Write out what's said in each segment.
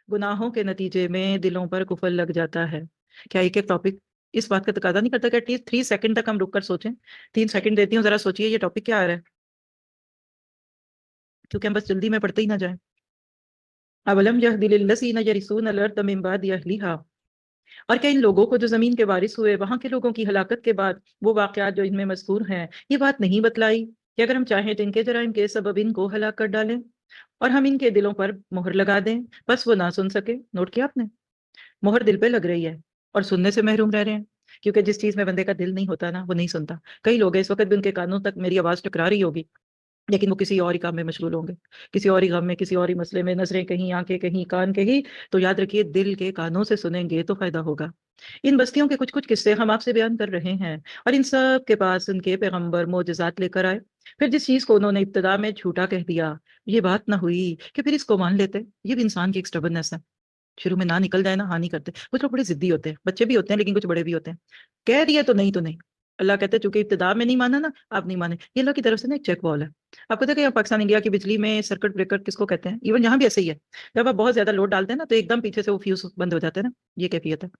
गुनाहों के नतीजे में दिलों पर कुफल लग जाता है। क्या एक एक टॉपिक इस बात का तकादा नहीं करता कि एटलीस्ट 3 सेकंड तक हम रुक कर सोचें? 3 सेकंड देती हूँ, जरा सोचिए ये टॉपिक क्या आ रहा है, क्योंकि हम बस जल्दी में पढ़ते ही ना जाए। अवलम यहदि लिल्लज़ीना यरिसूनल अर्द मिन बादि अहलिहा, और क्या इन लोगों को जो जमीन के वारिस हुए वहां के लोगों की हलाकत के बाद वो वाकयात जो इनमें मज़कूर हैं, ये बात नहीं बतलाई कि अगर हम चाहें तो इनके जराइम के सबब इनको हलाक कर डालें और हम इनके दिलों पर मोहर लगा दें, बस वो ना सुन सके। नोट किया आपने? मोहर दिल पे लग रही है और सुनने से महरूम रह रहे हैं, क्योंकि जिस चीज में बंदे का दिल नहीं होता ना, वो नहीं सुनता। कई लोग हैं इस वक्त भी उनके कानों तक मेरी आवाज टकरा रही होगी, लेकिन वो किसी और ही काम में मशगूल होंगे, किसी और ही गम में, किसी और ही मसले में, नजरें कहीं, आंखें कहीं, कान कहीं। तो याद रखिए, दिल के कानों से सुनेंगे तो फायदा होगा। इन बस्तियों के कुछ कुछ किस्से हम आपसे बयान कर रहे हैं, और इन सब के पास उनके पैगंबर मोजज़ात लेकर आए। फिर जिस चीज को उन्होंने इब्तदा में झूठा कह दिया, ये बात ना हुई कि फिर इसको मान लेते। ये भी इंसान की एक स्टबर्ननेस है। शुरू में ना निकल जाए ना, हाँ नहीं करते। कुछ लोग बड़े जिद्दी होते हैं, बच्चे भी होते हैं लेकिन कुछ बड़े भी होते हैं। कह दिया तो नहीं तो नहीं। अल्लाह कहते हैं चूंकि इब्तिदा में नहीं माना ना, आप नहीं माने। ये अल्लाह की तरफ से ना एक चेक वॉल है। आपको पता है कि यहाँ पाकिस्तान इंडिया की बिजली में सर्किट ब्रेकर किसको कहते हैं? इवन यहाँ भी ऐसे ही है। जब आप बहुत ज्यादा लोड डालते हैं ना, तो एकदम पीछे से वो फ्यूज बंद हो जाते हैं ना, ये कैफियत है।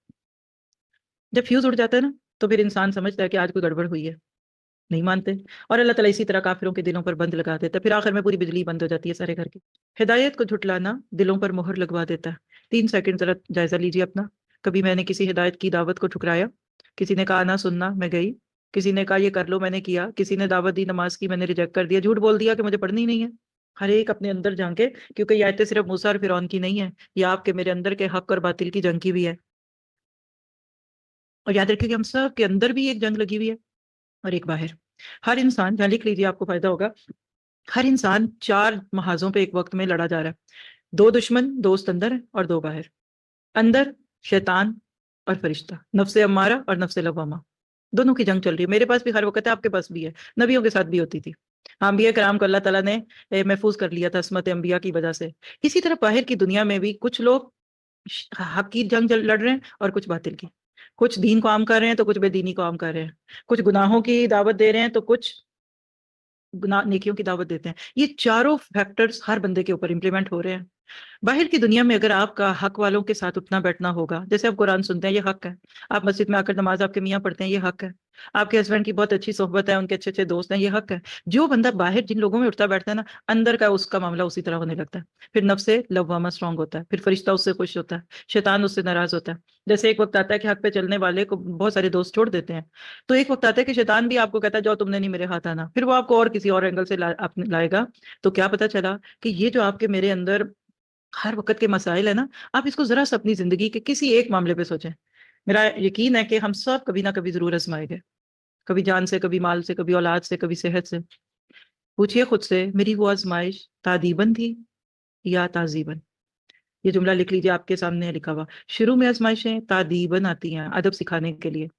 जब फ्यूज उड़ जाता है ना, तो फिर इंसान समझता है कि आज कोई गड़बड़ हुई है, नहीं मानते। और अल्लाह ताला इसी तरह काफिरों के दिलों पर बंद लगा देता है, फिर आखिर में पूरी बिजली बंद हो जाती है सारे घर की। हिदायत को झुटलाना दिलों पर मोहर लगवा देता है। 3 सेकंड जरा जायजा लीजिए अपना। कभी मैंने किसी हिदायत की दावत को ठुकराया? किसी ने कहा ना सुनना, मैं गई। किसी ने कहा ये कर लो, मैंने किया। किसी ने दावत दी नमाज की, मैंने रिजेक्ट कर दिया, झूठ बोल दिया कि मुझे पढ़नी ही नहीं है। हर एक अपने अंदर झांके, क्योंकि ये आयतें सिर्फ मूसा और फिरौन की नहीं है, ये आपके मेरे अंदर के हक और बातिल की जंग की भी है। और याद रखिए कि हम सब के अंदर भी एक जंग लगी हुई है और एक बाहर। हर इंसान, जहाँ लिख लीजिए आपको फायदा होगा, हर इंसान 4 महाजों पे एक वक्त में लड़ा जा रहा है। 2 दुश्मन, दोस्त अंदर है और 2 बाहर। अंदर शैतान और फरिश्ता, नफ्से अम्मारा और नफ्से लवामा, दोनों की जंग चल रही है। मेरे पास भी हर वक्त है, आपके पास भी है, नबियों के साथ भी होती थी। अंबिया कराम को अल्लाह ताला ने महफूज कर लिया था अस्मत अंबिया की वजह से। इसी तरह बाहर की दुनिया में भी कुछ लोग हक की जंग लड़ रहे हैं और कुछ बातिल की। कुछ दीन को आम कर रहे हैं तो कुछ बेदीनी को आम कर रहे हैं। कुछ गुनाहों की दावत दे रहे हैं तो कुछ गुनाह नेकियों की दावत देते हैं। ये चारों फैक्टर्स हर बंदे के ऊपर इंप्लीमेंट हो रहे हैं। बाहर की दुनिया में अगर आपका हक वालों के साथ उठना बैठना होगा, जैसे आप कुरान सुनते हैं, ये हक है। आप मस्जिद में आकर नमाज आपके मियाँ पढ़ते हैं, ये हक है। आपके हस्बैंड की बहुत अच्छी सोहबत है, उनके अच्छे अच्छे दोस्त हैं, ये हक है। जो बंदा बाहर जिन लोगों में उठता बैठता है ना, अंदर का उसका मामला उसी तरह होने लगता है। फिर नफ्से लव्वामा स्ट्रांग होता है, फिर फरिश्ता उससे खुश होता है, शैतान उससे नाराज होता है। जैसे एक वक्त आता है कि हक पे चलने वाले को बहुत सारे दोस्त छोड़ देते हैं, तो एक वक्त आता है कि शैतान भी आपको कहता है जाओ तुमने नहीं मेरे हाथ आना, फिर वो आपको और किसी और एंगल से लाएगा। तो क्या पता चला कि ये जो आपके मेरे अंदर हर वक्त के मसाइल है ना, आप इसको जरा सा अपनी जिंदगी के किसी एक मामले पे सोचें। मेरा यकीन है कि हम सब कभी ना कभी जरूर आजमाएंगे। कभी जान से, कभी माल से, कभी औलाद से, कभी सेहत से। पूछिए खुद से, मेरी वो आजमाइश तादीबन थी या ताजीबन? ये जुमला लिख लीजिए, आपके सामने है लिखा हुआ। शुरू में आजमाइशें तादीबन आती हैं, अदब सिखाने के लिए।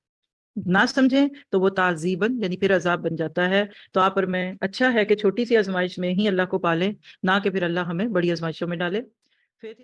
ना समझें तो वो ताजीबन यानी फिर अजाब बन जाता है। तो आप और मैं, अच्छा है कि छोटी सी आजमाइश में ही अल्लाह को पालें, ना कि फिर अल्लाह हमें बड़ी आजमाइशों में डाले। फिर